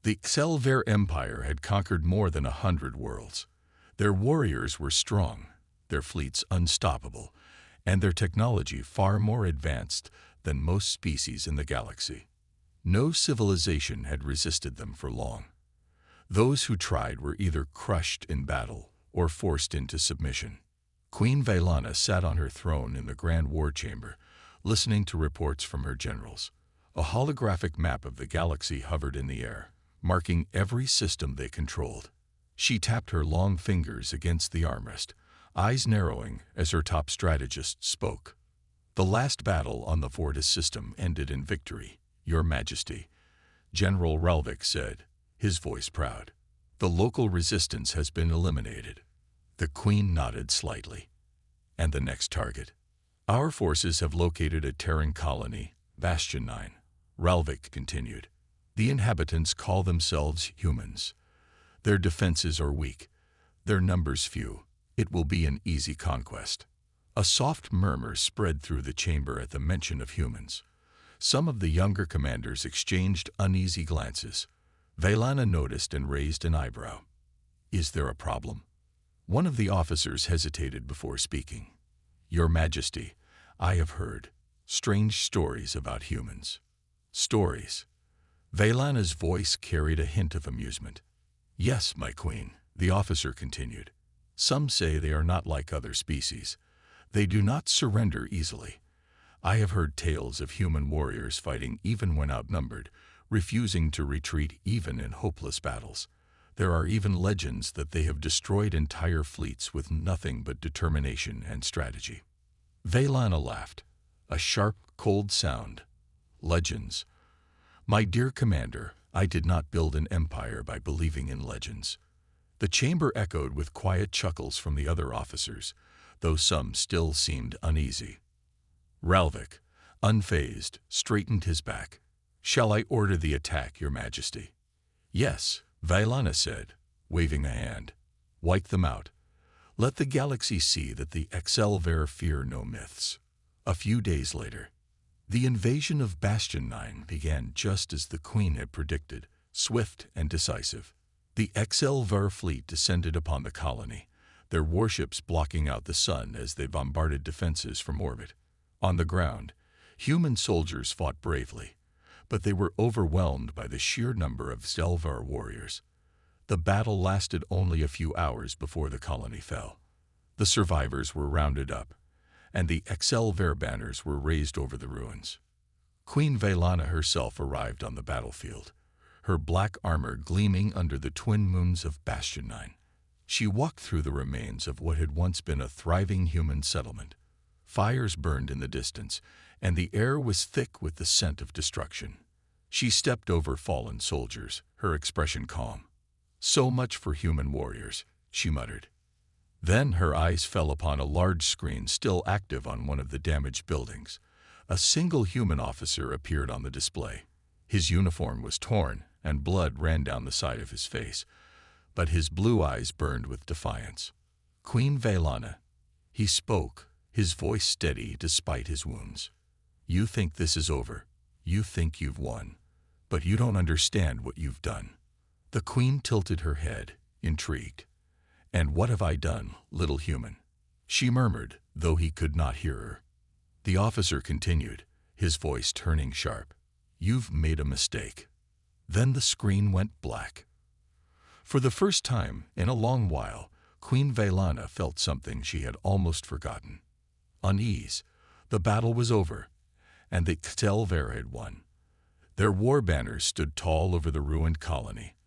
The Cel Empire had conquered more than 100 worlds. Their warriors were strong, their fleets unstoppable, and their technology far more advanced than most species in the galaxy. No civilization had resisted them for long. Those who tried were either crushed in battle or forced into submission. Queen Veana sat on her throne in the Grand War Chamber, listening to reports from her generals. A holographic map of the galaxy hovered in the air, marking every system they controlled. She tapped her long fingers against the armrest, eyes narrowing as her top strategist spoke. "The last battle on the Fortis system ended in victory, Your Majesty," General Ralvik said, his voice proud. "The local resistance has been eliminated." The Queen nodded slightly. "And the next target?" "Our forces have located a Terran colony, Bastion 9, Ralvik continued. "The inhabitants call themselves humans. Their defenses are weak, their numbers few. It will be an easy conquest." A soft murmur spread through the chamber at the mention of humans. Some of the younger commanders exchanged uneasy glances. Veana noticed and raised an eyebrow. "Is there a problem?" One of the officers hesitated before speaking. "Your Majesty, I have heard strange stories about humans." "Stories?" Veana's voice carried a hint of amusement. "Yes, my queen," the officer continued. "Some say they are not like other species. They do not surrender easily. I have heard tales of human warriors fighting even when outnumbered, refusing to retreat even in hopeless battles. There are even legends that they have destroyed entire fleets with nothing but determination and strategy." Veana laughed, a sharp, cold sound. "Legends? My dear commander, I did not build an empire by believing in legends." The chamber echoed with quiet chuckles from the other officers, though some still seemed uneasy. Ralvik, unfazed, straightened his back. "Shall I order the attack, Your Majesty?" "Yes," Veana said, waving a hand. "Wipe them out. Let the galaxy see that the Excelver fear no myths." A few days later, the invasion of Bastion 9 began just as the Queen had predicted, swift and decisive. The Excelver fleet descended upon the colony, their warships blocking out the sun as they bombarded defenses from orbit. On the ground, human soldiers fought bravely, but they were overwhelmed by the sheer number of Zelvar warriors. The battle lasted only a few hours before the colony fell. The survivors were rounded up, and the Excelver banners were raised over the ruins. Queen Veana herself arrived on the battlefield, her black armor gleaming under the twin moons of Bastion 9. She walked through the remains of what had once been a thriving human settlement. Fires burned in the distance, and the air was thick with the scent of destruction. She stepped over fallen soldiers, her expression calm. "So much for human warriors," she muttered. Then her eyes fell upon a large screen still active on one of the damaged buildings. A single human officer appeared on the display. His uniform was torn, and blood ran down the side of his face, but his blue eyes burned with defiance. "Queen Veana," he spoke, his voice steady despite his wounds. "You think this is over. You think you've won. But you don't understand what you've done." The Queen tilted her head, intrigued. "And what have I done, little human?" she murmured, though he could not hear her. The officer continued, his voice turning sharp. "You've made a mistake." Then the screen went black. For the first time in a long while, Queen Veana felt something she had almost forgotten. Unease. The battle was over, and the Excelver had won. Their war banners stood tall over the ruined colony,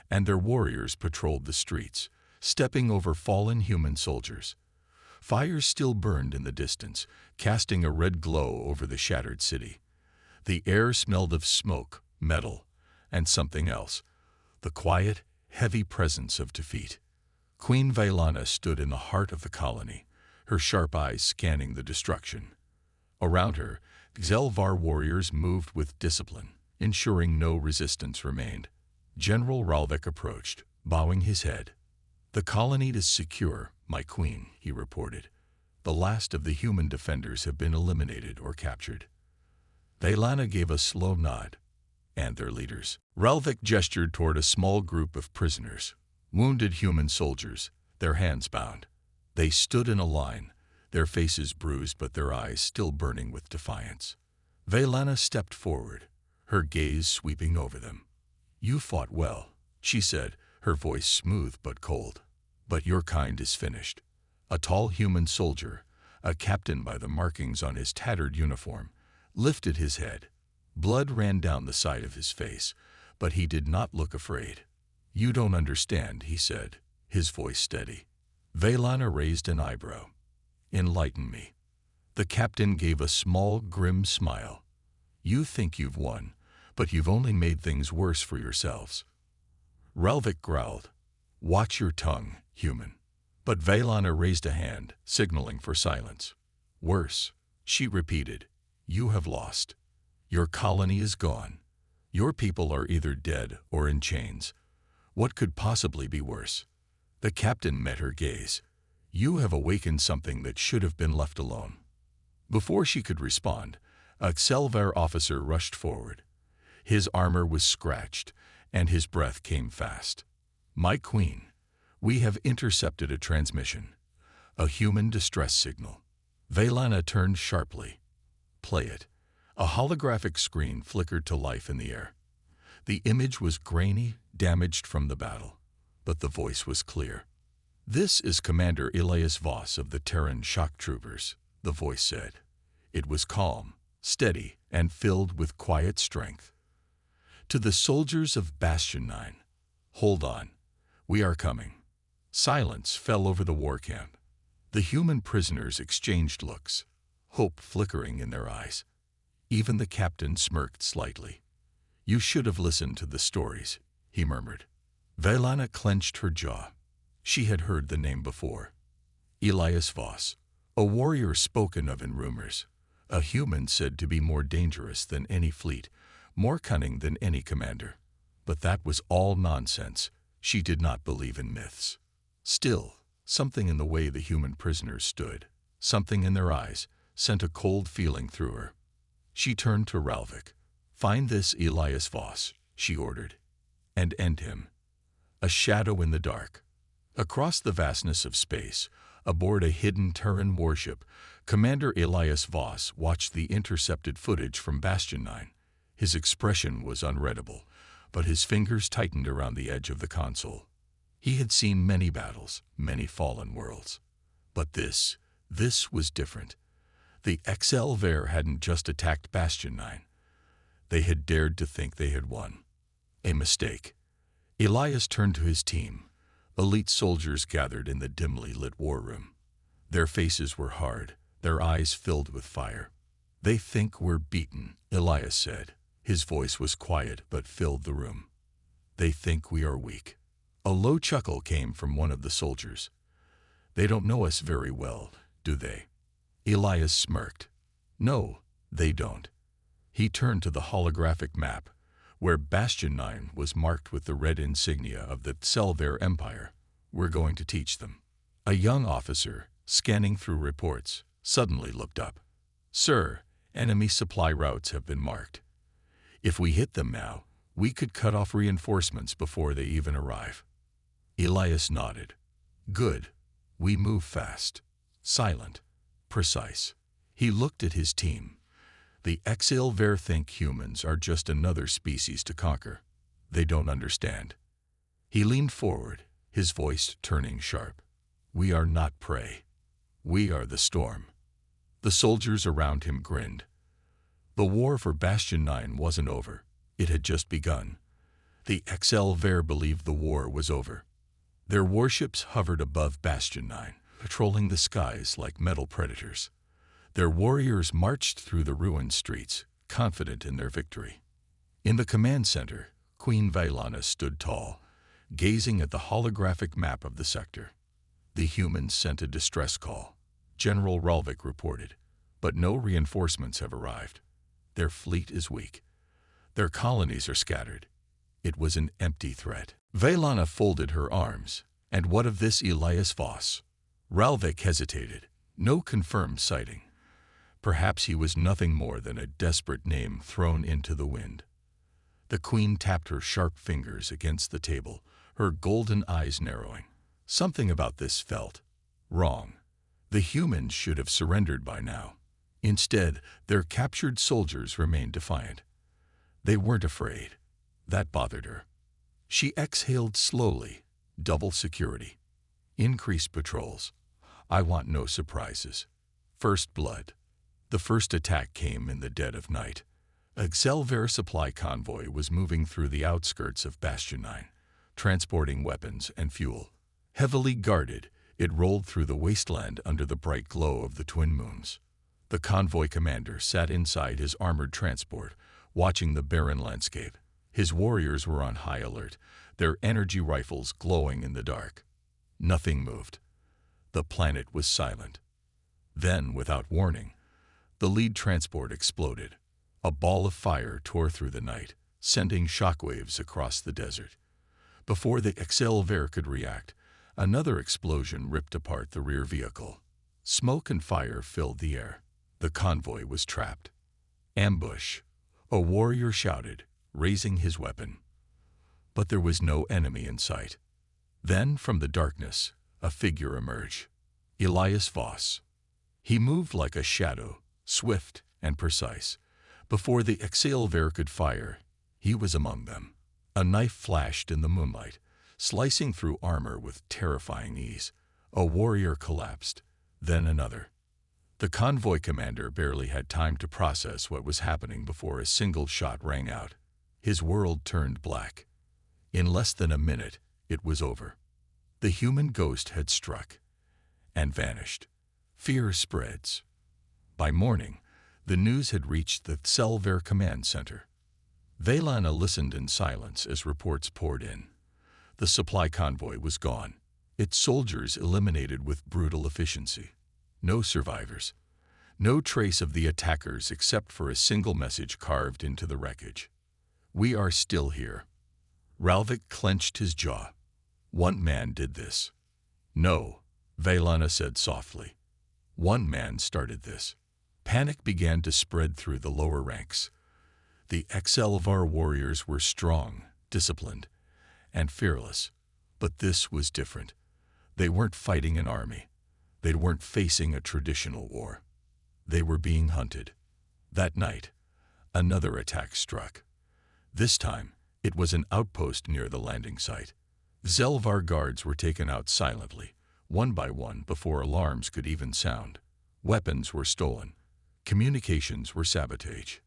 and their warriors patrolled the streets, stepping over fallen human soldiers. Fires still burned in the distance, casting a red glow over the shattered city. The air smelled of smoke, metal, and something else, the quiet, heavy presence of defeat. Queen Veana stood in the heart of the colony, her sharp eyes scanning the destruction. Around her, Zelvar warriors moved with discipline, ensuring no resistance remained. General Ralvik approached, bowing his head. "The colony is secure, my queen," he reported. "The last of the human defenders have been eliminated or captured." Veana gave a slow nod. and their leaders. Ralvik gestured toward a small group of prisoners, wounded human soldiers, their hands bound. They stood in a line, their faces bruised but their eyes still burning with defiance. Veana stepped forward, her gaze sweeping over them. "You fought well," she said, her voice smooth but cold. "But your kind is finished." A tall human soldier, a captain by the markings on his tattered uniform, lifted his head. Blood ran down the side of his face, but he did not look afraid. "You don't understand," he said, his voice steady. Veana raised an eyebrow. "Enlighten me." The captain gave a small, grim smile. "You think you've won, but you've only made things worse for yourselves." Ralvik growled, "Watch your tongue, human." But Veana raised a hand, signaling for silence. "Worse," she repeated. "You have lost. Your colony is gone. Your people are either dead or in chains. What could possibly be worse?" The captain met her gaze. "You have awakened something that should have been left alone." Before she could respond, a Cel Empire officer rushed forward. His armor was scratched, and his breath came fast. "My queen, we have intercepted a transmission. A human distress signal." Veana turned sharply. "Play it." A holographic screen flickered to life in the air. The image was grainy, damaged from the battle, but the voice was clear. "This is Commander Elias Voss of the Terran Shock Troopers," the voice said. It was calm, steady, and filled with quiet strength. "To the soldiers of Bastion 9, hold on. We are coming." Silence fell over the war camp. The human prisoners exchanged looks, hope flickering in their eyes. Even the captain smirked slightly. "You should have listened to the stories," he murmured. Veana clenched her jaw. She had heard the name before. Elias Voss, a warrior spoken of in rumors, a human said to be more dangerous than any fleet, more cunning than any commander. But that was all nonsense. She did not believe in myths. Still, something in the way the human prisoners stood, something in their eyes, sent a cold feeling through her. She turned to Ralvik. "Find this Elias Voss," she ordered, "and end him." A shadow in the dark. Across the vastness of space, aboard a hidden Terran warship, Commander Elias Voss watched the intercepted footage from Bastion 9. His expression was unreadable, but his fingers tightened around the edge of the console. He had seen many battles, many fallen worlds. But this was different. The Cel Empire hadn't just attacked Bastion 9. They had dared to think they had won. A mistake. Elias turned to his team. Elite soldiers gathered in the dimly lit war room. Their faces were hard, their eyes filled with fire. "They think we're beaten," Elias said. His voice was quiet but filled the room. "They think we are weak." A low chuckle came from one of the soldiers. "They don't know us very well, do they?" Elias smirked. "No, they don't." He turned to the holographic map, where Bastion 9 was marked with the red insignia of the Cel Empire. "We're going to teach them." A young officer, scanning through reports, suddenly looked up. "Sir, enemy supply routes have been marked. If we hit them now, we could cut off reinforcements before they even arrive." Elias nodded. "Good. We move fast, silent, precise." He looked at his team. The Cel Empire think humans are just another species to conquer. They don't understand. He leaned forward, his voice turning sharp. "We are not prey. We are the storm." The soldiers around him grinned. The war for Bastion 9 wasn't over. It had just begun. The Cel Empire believed the war was over. Their warships hovered above Bastion 9, patrolling the skies like metal predators. Their warriors marched through the ruined streets, confident in their victory. In the command center, Queen Veana stood tall, gazing at the holographic map of the sector. The humans sent a distress call. General Ralvik reported, but no reinforcements have arrived. Their fleet is weak. Their colonies are scattered. It was an empty threat. Veana folded her arms. "And what of this Elias Voss?" Ralvik hesitated. No confirmed sighting. Perhaps he was nothing more than a desperate name thrown into the wind. The queen tapped her sharp fingers against the table, her golden eyes narrowing. Something about this felt wrong. The humans should have surrendered by now. Instead, their captured soldiers remained defiant. They weren't afraid. That bothered her. She exhaled slowly. Double security. Increased patrols. I want no surprises. First blood. The first attack came in the dead of night. A Cel Empire supply convoy was moving through the outskirts of Bastion, transporting weapons and fuel. Heavily guarded, it rolled through the wasteland under the bright glow of the twin moons. The convoy commander sat inside his armored transport, watching the barren landscape. His warriors were on high alert, their energy rifles glowing in the dark. Nothing moved. The planet was silent. Then, without warning, the lead transport exploded. A ball of fire tore through the night, sending shockwaves across the desert. Before the Cel Empire could react, another explosion ripped apart the rear vehicle. Smoke and fire filled the air. The convoy was trapped. Ambush. A warrior shouted, raising his weapon. But there was no enemy in sight. Then, from the darkness, a figure emerged. Elias Voss. He moved like a shadow, swift and precise. Before the Cel Empire could fire, he was among them. A knife flashed in the moonlight, slicing through armor with terrifying ease. A warrior collapsed, then another. The convoy commander barely had time to process what was happening before a single shot rang out. His world turned black. In less than a minute, it was over. The human ghost had struck and vanished. Fear spreads. By morning, the news had reached the Cel Empire command center. Veana listened in silence as reports poured in. The supply convoy was gone, its soldiers eliminated with brutal efficiency. No survivors. No trace of the attackers except for a single message carved into the wreckage. We are still here. Ralvik clenched his jaw. One man did this. No, Veana said softly. One man started this. Panic began to spread through the lower ranks. The Cel Empire warriors were strong, disciplined, and fearless. But this was different. They weren't fighting an army. They weren't facing a traditional war. They were being hunted. That night, another attack struck. This time, it was an outpost near the landing site. Cel Empire guards were taken out silently, one by one before alarms could even sound. Weapons were stolen. Communications were sabotaged.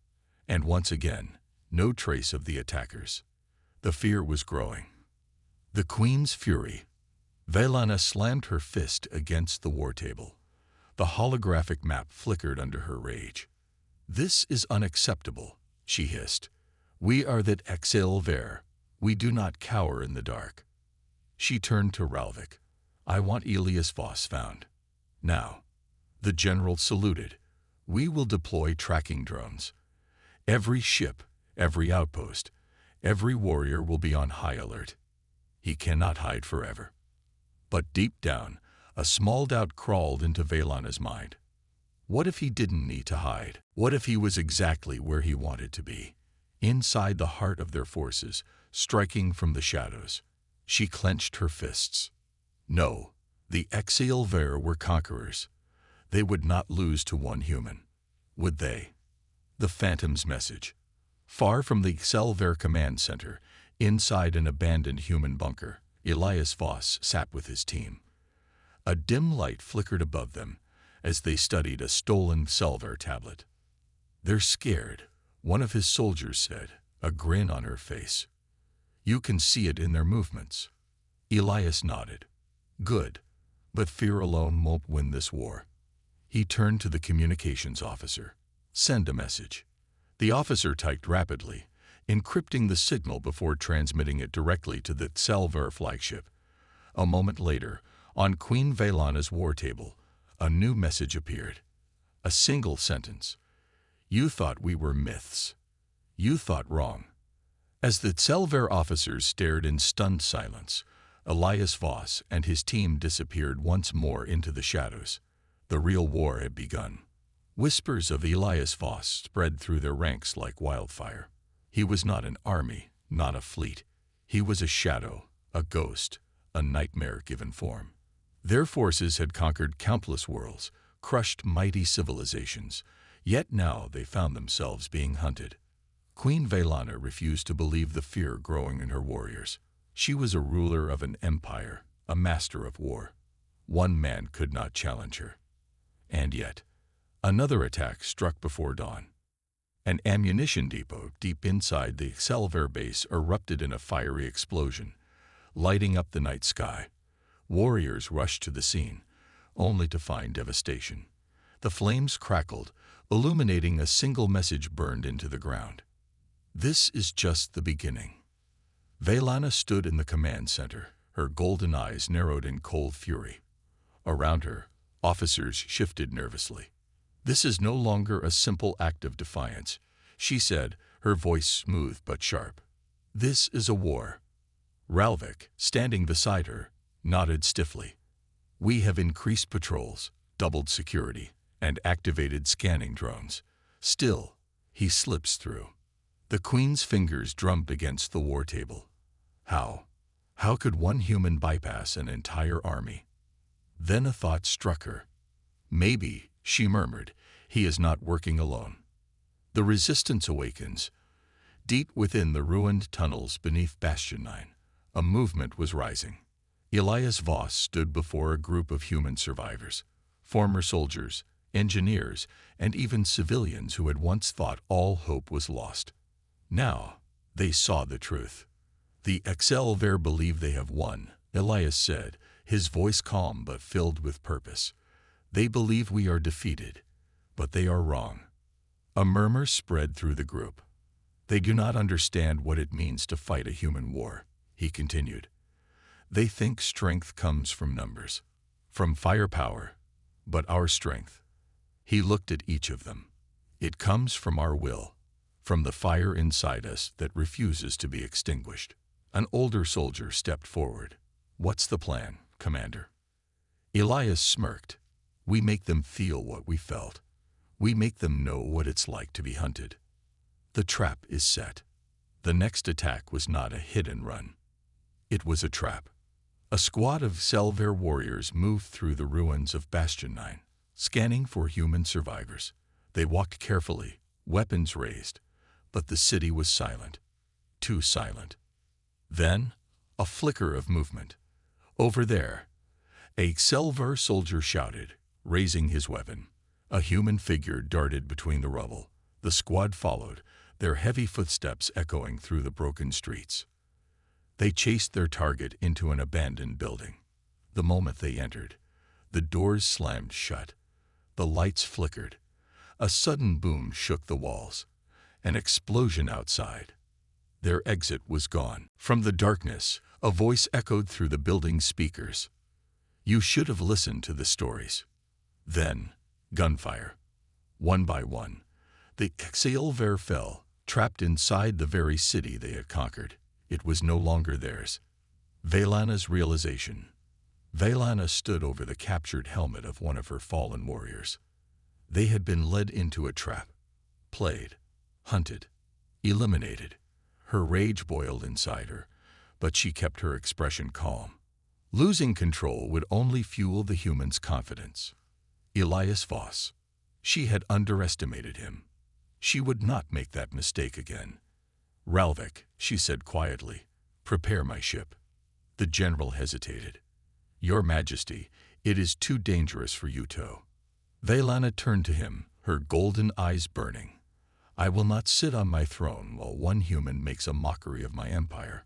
And once again, no trace of the attackers. The fear was growing. The Queen's fury. Veana slammed her fist against the war table. The holographic map flickered under her rage. This is unacceptable, she hissed. We are the Cel Empire. We do not cower in the dark. She turned to Ralvik. I want Elias Voss found. Now. The general saluted. We will deploy tracking drones. Every ship, every outpost, every warrior will be on high alert. He cannot hide forever. But deep down, a small doubt crawled into Veana's mind. What if he didn't need to hide? What if he was exactly where he wanted to be? Inside the heart of their forces, striking from the shadows. She clenched her fists. No, the Cel Empire were conquerors. They would not lose to one human. Would they? The Phantom's message. Far from the Cel Empire command center, inside an abandoned human bunker, Elias Voss sat with his team. A dim light flickered above them as they studied a stolen Cel Empire tablet. They're scared, one of his soldiers said, a grin on her face. You can see it in their movements. Elias nodded. Good, but fear alone won't win this war. He turned to the communications officer. Send a message. The officer typed rapidly, encrypting the signal before transmitting it directly to the Cel Empire flagship. A moment later, on Queen Veana's war table, a new message appeared. A single sentence. You thought we were myths. You thought wrong. As the Cel Empire officers stared in stunned silence, Elias Voss and his team disappeared once more into the shadows. The real war had begun. Whispers of Elias Voss spread through their ranks like wildfire. He was not an army, not a fleet. He was a shadow, a ghost, a nightmare given form. Their forces had conquered countless worlds, crushed mighty civilizations, yet now they found themselves being hunted. Queen Veana refused to believe the fear growing in her warriors. She was a ruler of an empire, a master of war. One man could not challenge her. And yet, another attack struck before dawn. An ammunition depot deep inside the Cel Empire base erupted in a fiery explosion, lighting up the night sky. Warriors rushed to the scene, only to find devastation. The flames crackled, illuminating a single message burned into the ground. This is just the beginning. Veana stood in the command center, her golden eyes narrowed in cold fury. Around her, officers shifted nervously. "This is no longer a simple act of defiance," she said, her voice smooth but sharp. "This is a war." Ralvik, standing beside her, nodded stiffly. "We have increased patrols, doubled security, and activated scanning drones. Still, he slips through." The Queen's fingers drummed against the war table. How? How could one human bypass an entire army? Then a thought struck her. "Maybe," she murmured, "he is not working alone." The resistance awakens. Deep within the ruined tunnels beneath Bastion 9, a movement was rising. Elias Voss stood before a group of human survivors, former soldiers, engineers, and even civilians who had once thought all hope was lost. Now, they saw the truth. "The Cel Empire believe they have won," Elias said, his voice calm but filled with purpose. "They believe we are defeated, but they are wrong." A murmur spread through the group. "They do not understand what it means to fight a human war," he continued. "They think strength comes from numbers, from firepower, but our strength," he looked at each of them, "it comes from our will, from the fire inside us that refuses to be extinguished." An older soldier stepped forward. "What's the plan, Commander?" Elias smirked. "We make them feel what we felt. We make them know what it's like to be hunted. The trap is set." The next attack was not a hit and run. It was a trap. A squad of Cel Empire warriors moved through the ruins of Bastion 9, scanning for human survivors. They walked carefully, weapons raised, but the city was silent. Too silent. Then, a flicker of movement. "Over there!" A Cel Empire soldier shouted, raising his weapon. A human figure darted between the rubble. The squad followed, their heavy footsteps echoing through the broken streets. They chased their target into an abandoned building. The moment they entered, the doors slammed shut. The lights flickered. A sudden boom shook the walls. An explosion outside. Their exit was gone. From the darkness, a voice echoed through the building's speakers. "You should have listened to the stories." Then, gunfire. One by one, the Cel Empire fell, trapped inside the very city they had conquered. It was no longer theirs. Veana's realization. Veana stood over the captured helmet of one of her fallen warriors. They had been led into a trap, played, hunted, eliminated. Her rage boiled inside her, but she kept her expression calm. Losing control would only fuel the human's confidence. Elias Voss. She had underestimated him. She would not make that mistake again. "Ralvik," she said quietly, "prepare my ship." The general hesitated. "Your Majesty, it is too dangerous for you to." Veana turned to him, her golden eyes burning. "I will not sit on my throne while one human makes a mockery of my empire."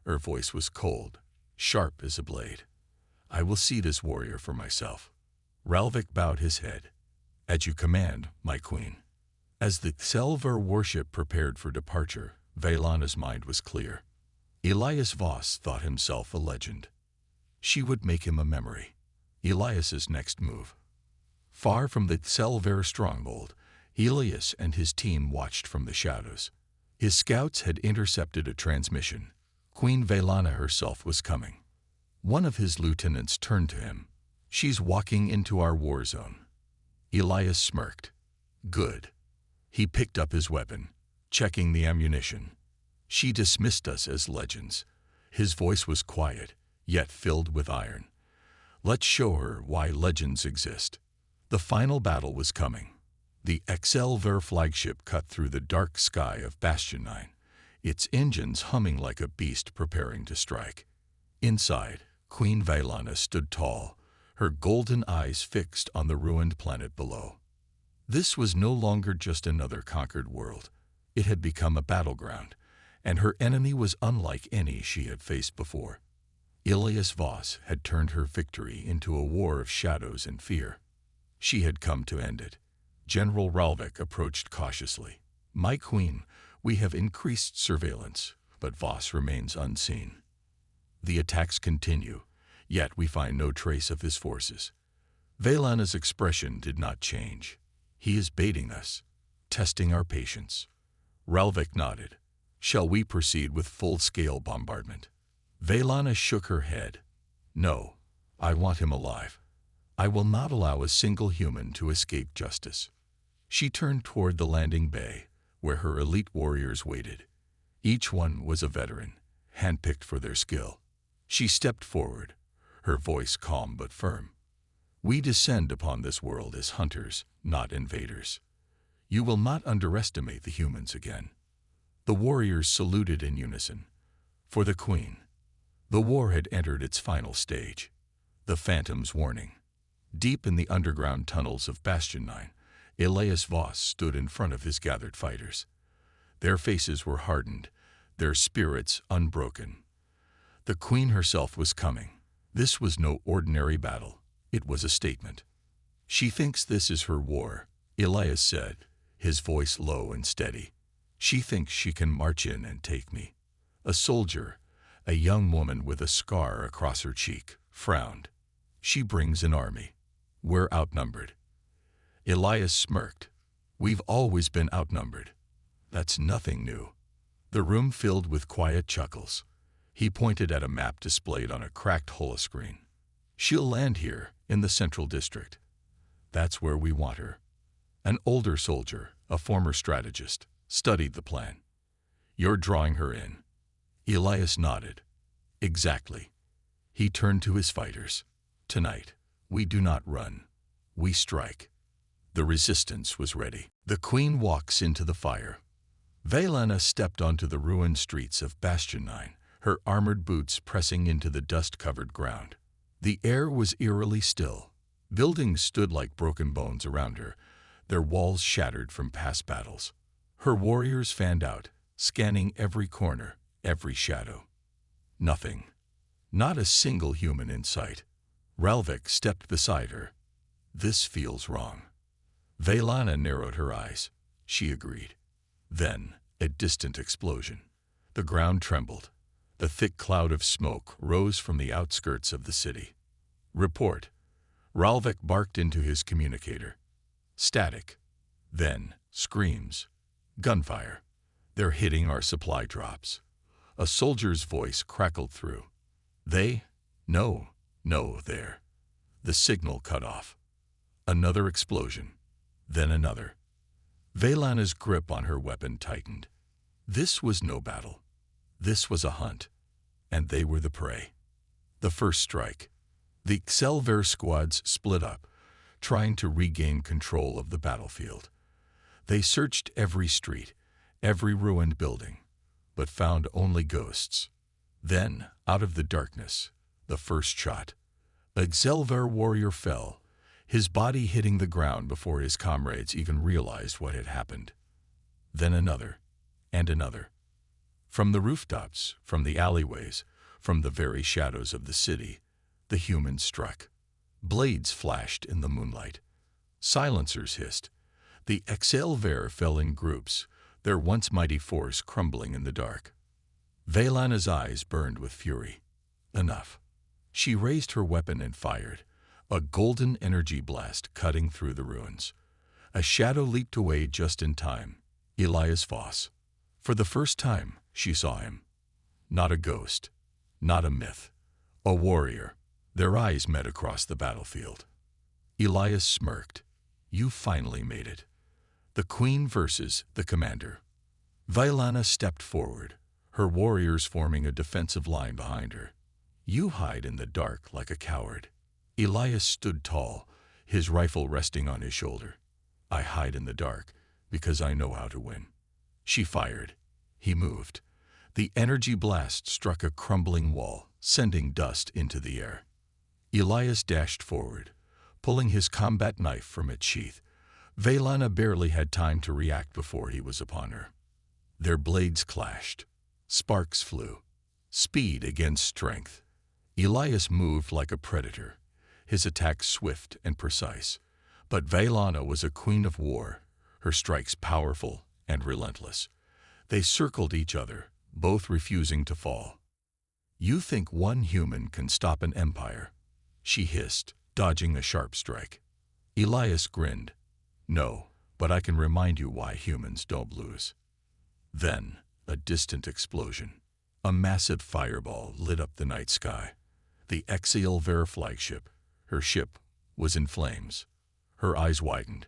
Her voice was cold, sharp as a blade. "I will see this warrior for myself." Ralvik bowed his head. "As you command, my queen." As the Cel Empire warship prepared for departure, Veana's mind was clear. Elias Voss thought himself a legend. She would make him a memory. Elias's next move. Far from the Cel Empire stronghold, Elias and his team watched from the shadows. His scouts had intercepted a transmission. Queen Veana herself was coming. One of his lieutenants turned to him. "She's walking into our war zone." Elias smirked. "Good." He picked up his weapon. checking the ammunition. She dismissed us as legends. His voice was quiet, yet filled with iron. Let's show her why legends exist. The final battle was coming. The Cel Empire flagship cut through the dark sky of Bastion, its engines humming like a beast preparing to strike. Inside, Queen Veana stood tall, her golden eyes fixed on the ruined planet below. This was no longer just another conquered world. It had become a battleground, and her enemy was unlike any she had faced before. Elias Voss had turned her victory into a war of shadows and fear. She had come to end it. General Ralvik approached cautiously. "My queen, we have increased surveillance, but Voss remains unseen. The attacks continue, yet we find no trace of his forces." Veana's expression did not change. "He is baiting us, testing our patience." Ralvik nodded. "Shall we proceed with full-scale bombardment?" Veana shook her head. "No, I want him alive. I will not allow a single human to escape justice." She turned toward the landing bay, where her elite warriors waited. Each one was a veteran, handpicked for their skill. She stepped forward, her voice calm but firm. "We descend upon this world as hunters, not invaders. You will not underestimate the humans again." The warriors saluted in unison. For the queen. The war had entered its final stage. The Phantom's warning. Deep in the underground tunnels of Bastion, Elias Voss stood in front of his gathered fighters. Their faces were hardened, their spirits unbroken. The queen herself was coming. This was no ordinary battle. It was a statement. "She thinks this is her war," Elias said, his voice low and steady. "She thinks she can march in and take me." A soldier, a young woman with a scar across her cheek, frowned. "She brings an army. We're outnumbered." Elias smirked. "We've always been outnumbered. That's nothing new." The room filled with quiet chuckles. He pointed at a map displayed on a cracked holoscreen. "She'll land here, in the central district. That's where we want her." An older soldier, a former strategist, studied the plan. "You're drawing her in." Elias nodded. "Exactly." He turned to his fighters. "Tonight, we do not run. We strike." The resistance was ready. The queen walks into the fire. Veana stepped onto the ruined streets of Bastion, her armored boots pressing into the dust-covered ground. The air was eerily still. Buildings stood like broken bones around her, their walls shattered from past battles. Her warriors fanned out, scanning every corner, every shadow. Nothing. Not a single human in sight. Ralvik stepped beside her. "This feels wrong." Veana narrowed her eyes. She agreed. Then, a distant explosion. The ground trembled. The thick cloud of smoke rose from the outskirts of the city. "Report." Ralvik barked into his communicator. Static. Then, screams. "Gunfire. They're hitting our supply drops." A soldier's voice crackled through. "They? No, there." The signal cut off. Another explosion. Then another. Veana's grip on her weapon tightened. This was no battle. This was a hunt. And they were the prey. The first strike. The Cel Empire squads split up, trying to regain control of the battlefield. They searched every street, every ruined building, but found only ghosts. Then, out of the darkness, the first shot. A Cel Empire warrior fell, his body hitting the ground before his comrades even realized what had happened. Then another, and another. From the rooftops, from the alleyways, from the very shadows of the city, the humans struck. Blades flashed in the moonlight. Silencers hissed. The Cel Empire fell in groups, their once mighty force crumbling in the dark. Veana's eyes burned with fury. Enough. She raised her weapon and fired, a golden energy blast cutting through the ruins. A shadow leaped away just in time. Elias Voss. For the first time, she saw him. Not a ghost, not a myth, a warrior. Their eyes met across the battlefield. Elias smirked. "You finally made it. The queen versus the commander." Veana stepped forward, her warriors forming a defensive line behind her. You hide in the dark like a coward. Elias stood tall, his rifle resting on his shoulder. I hide in the dark because I know how to win. She fired. He moved. The energy blast struck a crumbling wall, sending dust into the air. Elias dashed forward, pulling his combat knife from its sheath. Veana barely had time to react before he was upon her. Their blades clashed. Sparks flew. Speed against strength. Elias moved like a predator, his attacks swift and precise. But Veana was a queen of war, her strikes powerful and relentless. They circled each other, both refusing to fall. You think one human can stop an empire? She hissed, dodging a sharp strike. Elias grinned. No, but I can remind you why humans don't lose. Then, a distant explosion. A massive fireball lit up the night sky. The Cel Empire flagship, her ship, was in flames. Her eyes widened.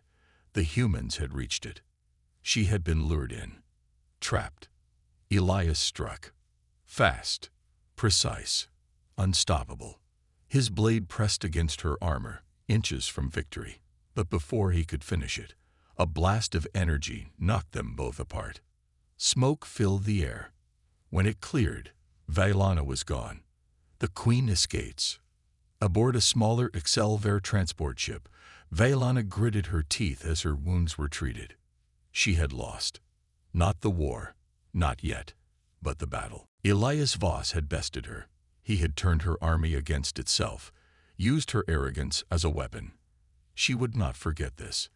The humans had reached it. She had been lured in. Trapped. Elias struck. Fast. Precise. Unstoppable. His blade pressed against her armor, inches from victory. But before he could finish it, a blast of energy knocked them both apart. Smoke filled the air. When it cleared, Veana was gone. The Queen escapes. Aboard a smaller Cel Empire transport ship, Veana gritted her teeth as her wounds were treated. She had lost. Not the war, not yet, but the battle. Elias Voss had bested her. He had turned her army against itself, used her arrogance as a weapon. She would not forget this.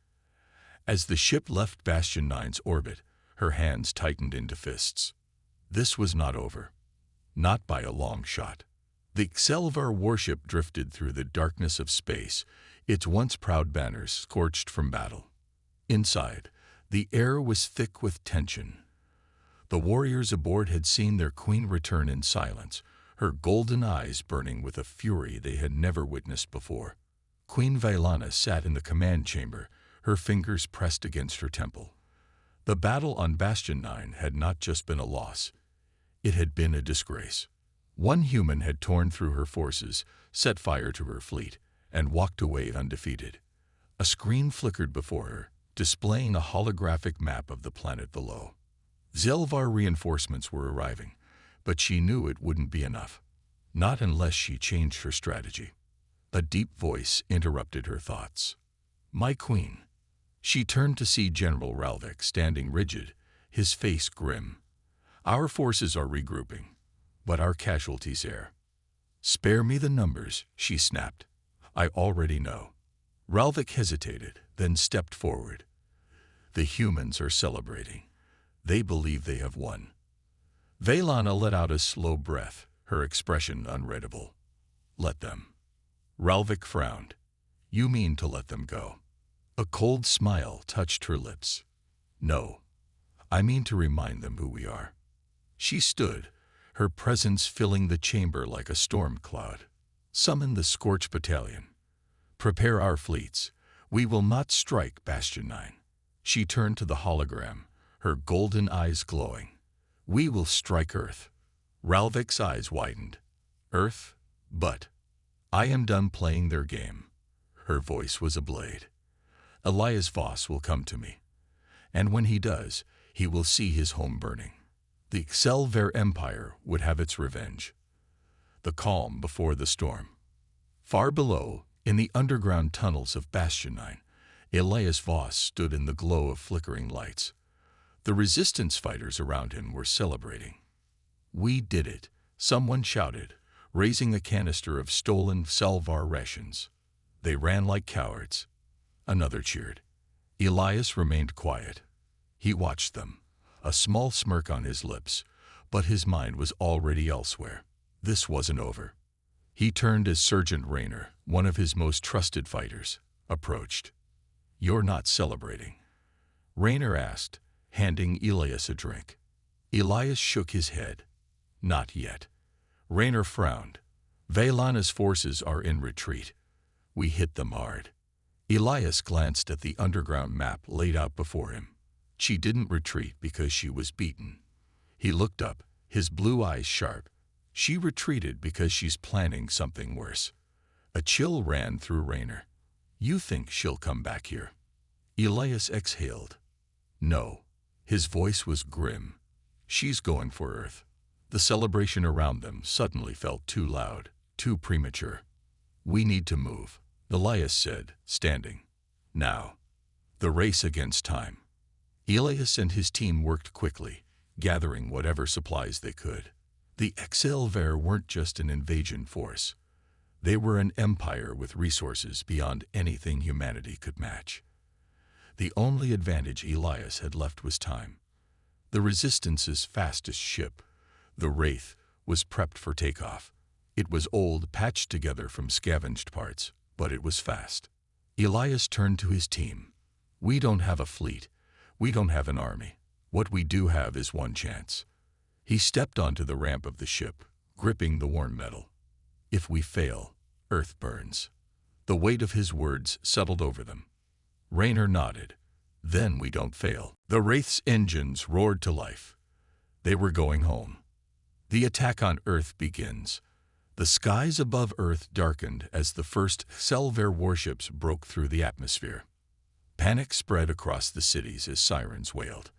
As the ship left Bastion 9's orbit, her hands tightened into fists. This was not over. Not by a long shot. The Cel Empire warship drifted through the darkness of space, its once proud banners scorched from battle. Inside, the air was thick with tension. The warriors aboard had seen their queen return in silence, her golden eyes burning with a fury they had never witnessed before. Queen Veana sat in the command chamber, her fingers pressed against her temple. The battle on Bastion 9 had not just been a loss. It had been a disgrace. One human had torn through her forces, set fire to her fleet, and walked away undefeated. A screen flickered before her, displaying a holographic map of the planet below. Zelvar reinforcements were arriving, but she knew it wouldn't be enough. Not unless she changed her strategy. A deep voice interrupted her thoughts. My queen. She turned to see General Ralvik standing rigid, his face grim. Our forces are regrouping, but our casualties are. Spare me the numbers, she snapped. I already know. Ralvik hesitated, then stepped forward. The humans are celebrating. They believe they have won. Veana let out a slow breath, her expression unreadable. Let them. Ralvik frowned. You mean to let them go? A cold smile touched her lips. No. I mean to remind them who we are. She stood, her presence filling the chamber like a storm cloud. Summon the Scorch Battalion. Prepare our fleets. We will not strike Bastion 9. She turned to the hologram, her golden eyes glowing. We will strike Earth. Ralvik's eyes widened. Earth? But I am done playing their game. Her voice was a blade. Elias Voss will come to me. And when he does, he will see his home burning. The Cel Empire would have its revenge. The calm before the storm. Far below, in the underground tunnels of Bastion 9, Elias Voss stood in the glow of flickering lights. The resistance fighters around him were celebrating. We did it, someone shouted, raising a canister of stolen Selvar rations. They ran like cowards. Another cheered. Elias remained quiet. He watched them, a small smirk on his lips, but his mind was already elsewhere. This wasn't over. He turned as Sergeant Raynor, one of his most trusted fighters, approached. You're not celebrating? Raynor asked, handing Elias a drink. Elias shook his head. Not yet. Raynor frowned. Veana's forces are in retreat. We hit them hard. Elias glanced at the underground map laid out before him. She didn't retreat because she was beaten. He looked up, his blue eyes sharp. She retreated because she's planning something worse. A chill ran through Raynor. You think she'll come back here? Elias exhaled. No. His voice was grim. She's going for Earth. The celebration around them suddenly felt too loud, too premature. We need to move, Elias said, standing. Now. The race against time. Elias and his team worked quickly, gathering whatever supplies they could. The HFY weren't just an invasion force. They were an empire with resources beyond anything humanity could match. The only advantage Elias had left was time. The Resistance's fastest ship, the Wraith, was prepped for takeoff. It was old, patched together from scavenged parts, but it was fast. Elias turned to his team. We don't have a fleet. We don't have an army. What we do have is one chance. He stepped onto the ramp of the ship, gripping the worn metal. If we fail, Earth burns. The weight of his words settled over them. Raynor nodded. Then we don't fail. The Wraith's engines roared to life. They were going home. The attack on Earth begins. The skies above Earth darkened as the first Cel Empire warships broke through the atmosphere. Panic spread across the cities as sirens wailed.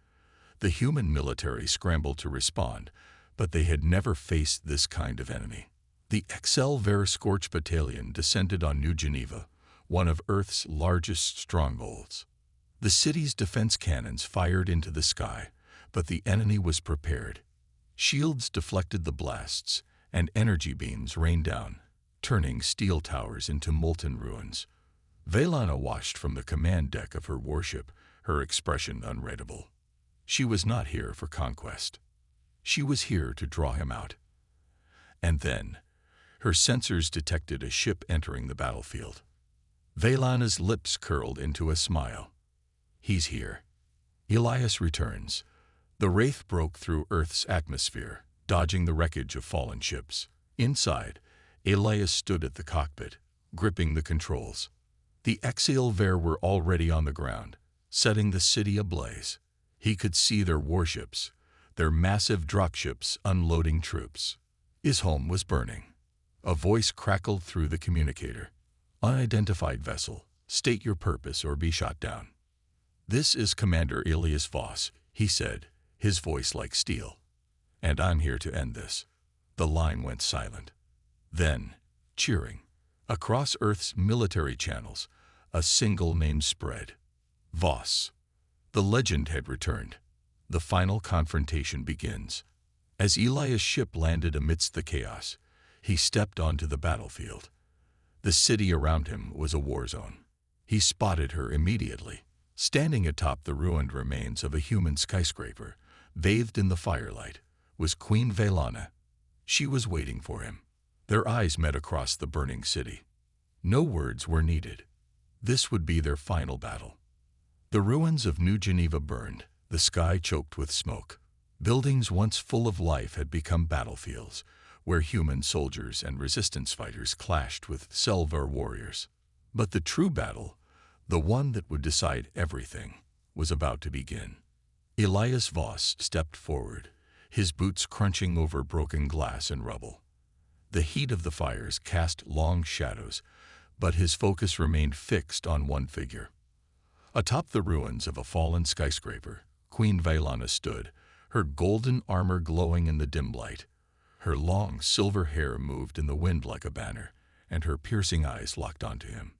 The human military scrambled to respond, but they had never faced this kind of enemy. The Cel Empire Scorch Battalion descended on New Geneva, one of Earth's largest strongholds. The city's defense cannons fired into the sky, but the enemy was prepared. Shields deflected the blasts, and energy beams rained down, turning steel towers into molten ruins. Veana watched from the command deck of her warship, her expression unreadable. She was not here for conquest. She was here to draw him out. And then, her sensors detected a ship entering the battlefield. Veana's lips curled into a smile. He's here. Elias returns. The Wraith broke through Earth's atmosphere, dodging the wreckage of fallen ships. Inside, Elias stood at the cockpit, gripping the controls. The Cel Empire were already on the ground, setting the city ablaze. He could see their warships, their massive dropships unloading troops. His home was burning. A voice crackled through the communicator. Unidentified vessel, state your purpose or be shot down. This is Commander Elias Voss, he said, his voice like steel. And I'm here to end this. The line went silent. Then, cheering, across Earth's military channels, a single name spread. Voss. The legend had returned. The final confrontation begins. As Elias' ship landed amidst the chaos, he stepped onto the battlefield. The city around him was a war zone. He spotted her immediately, standing atop the ruined remains of a human skyscraper, bathed in the firelight, was Queen Veana. She was waiting for him. Their eyes met across the burning city. No words were needed. This would be their final battle. The ruins of New Geneva burned, the sky choked with smoke. Buildings once full of life had become battlefields, where human soldiers and resistance fighters clashed with Cel Empire warriors. But the true battle, the one that would decide everything, was about to begin. Elias Voss stepped forward, his boots crunching over broken glass and rubble. The heat of the fires cast long shadows, but his focus remained fixed on one figure. Atop the ruins of a fallen skyscraper, Queen Veana stood, her golden armor glowing in the dim light. Her long silver hair moved in the wind like a banner, and her piercing eyes locked onto him.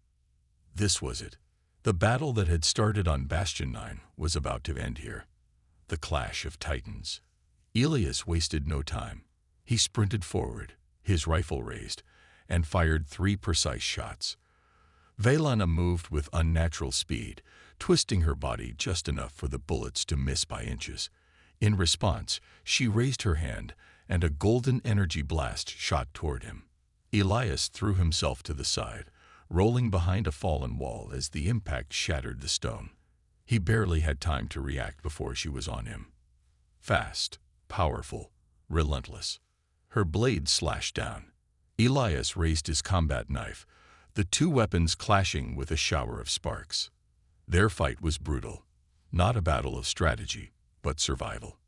This was it. The battle that had started on Bastion 9 was about to end here. The clash of titans. Elias wasted no time. He sprinted forward, his rifle raised, and fired 3 precise shots. Veana moved with unnatural speed, twisting her body just enough for the bullets to miss by inches. In response, she raised her hand, and a golden energy blast shot toward him. Elias threw himself to the side, rolling behind a fallen wall as the impact shattered the stone. He barely had time to react before she was on him. Fast, powerful, relentless. Her blade slashed down. Elias raised his combat knife, the 2 weapons clashing with a shower of sparks. Their fight was brutal. Not a battle of strategy, but survival.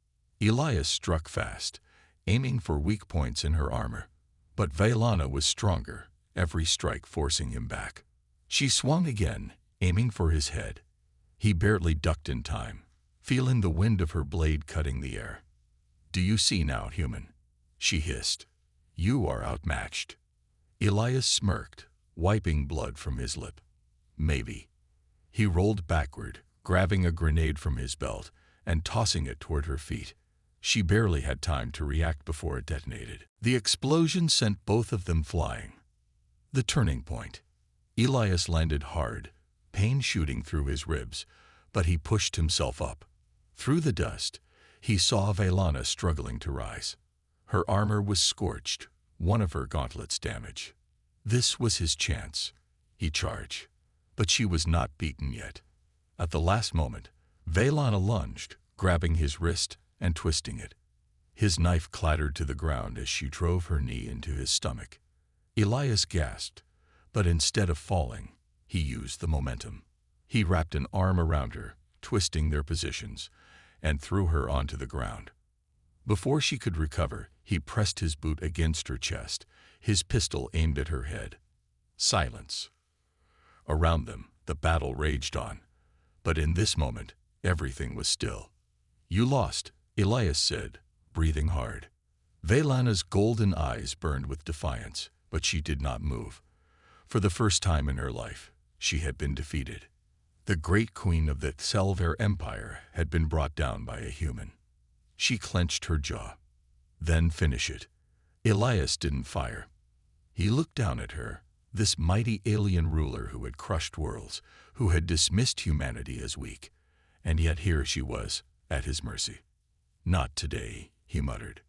Elias struck fast, aiming for weak points in her armor. But Veana was stronger, every strike forcing him back. She swung again, aiming for his head. He barely ducked in time, feeling the wind of her blade cutting the air. "Do you see now, human?" she hissed. "You are outmatched." Elias smirked, wiping blood from his lip. "Maybe." He rolled backward, grabbing a grenade from his belt and tossing it toward her feet. She barely had time to react before it detonated. The explosion sent both of them flying. The turning point. Elias landed hard, pain shooting through his ribs, but he pushed himself up. Through the dust, he saw Veana struggling to rise. Her armor was scorched, one of her gauntlets damaged. This was his chance. He charged. But she was not beaten yet. At the last moment, Veana lunged, grabbing his wrist and twisting it. His knife clattered to the ground as she drove her knee into his stomach. Elias gasped, but instead of falling, he used the momentum. He wrapped an arm around her, twisting their positions, and threw her onto the ground. Before she could recover, he pressed his boot against her chest, his pistol aimed at her head. Silence. Around them, the battle raged on. But in this moment, everything was still. "You lost," Elias said, breathing hard. Veana's golden eyes burned with defiance, but she did not move. For the first time in her life, she had been defeated. The great queen of the Cel Empire had been brought down by a human. She clenched her jaw. "Then finish it." Elias didn't fire. He looked down at her, this mighty alien ruler who had crushed worlds, who had dismissed humanity as weak, and yet here she was, at his mercy. "Not today," he muttered.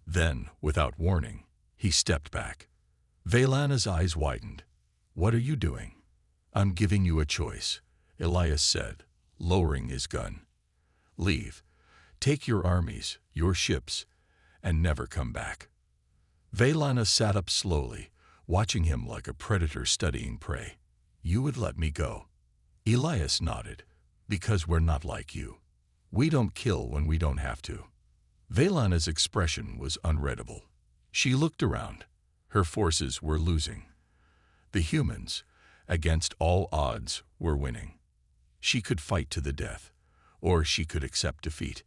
Then, without warning, he stepped back. Veana's eyes widened. "What are you doing?" "I'm giving you a choice," Elias said, lowering his gun. "Leave. Take your armies, your ships, and never come back." Veana sat up slowly, watching him like a predator studying prey. "You would let me go?" Elias nodded. "Because we're not like you. We don't kill when we don't have to." Veana's expression was unreadable. She looked around. Her forces were losing. The humans, against all odds, were winning. She could fight to the death, or she could accept defeat.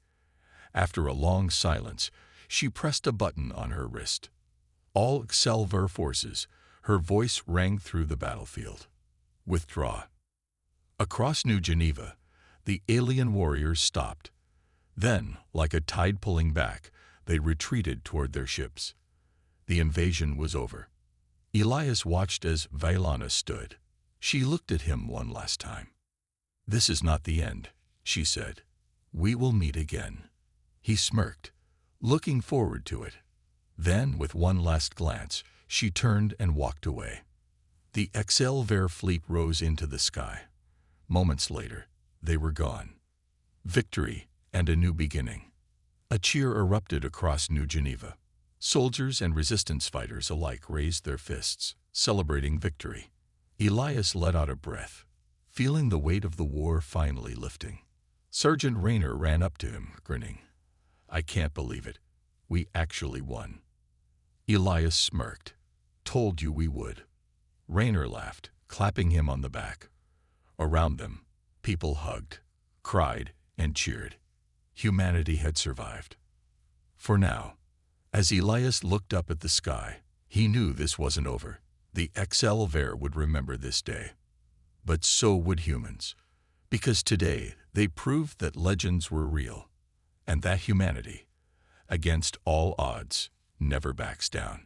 After a long silence, she pressed a button on her wrist. "All Cel forces," her voice rang through the battlefield. "Withdraw." Across New Geneva, the alien warriors stopped. Then, like a tide pulling back, they retreated toward their ships. The invasion was over. Elias watched as Veana stood. She looked at him one last time. "This is not the end," she said. "We will meet again." He smirked, looking forward to it. Then, with one last glance, she turned and walked away. The Cel fleet rose into the sky. Moments later, they were gone. Victory and a new beginning. A cheer erupted across New Geneva. Soldiers and resistance fighters alike raised their fists, celebrating victory. Elias let out a breath, feeling the weight of the war finally lifting. Sergeant Raynor ran up to him, grinning. "I can't believe it. We actually won." Elias smirked. "Told you we would." Raynor laughed, clapping him on the back. Around them, people hugged, cried, and cheered. Humanity had survived. For now, as Elias looked up at the sky, he knew this wasn't over. The Cel would remember this day. But so would humans, because today they proved that legends were real, and that humanity, against all odds, never backs down.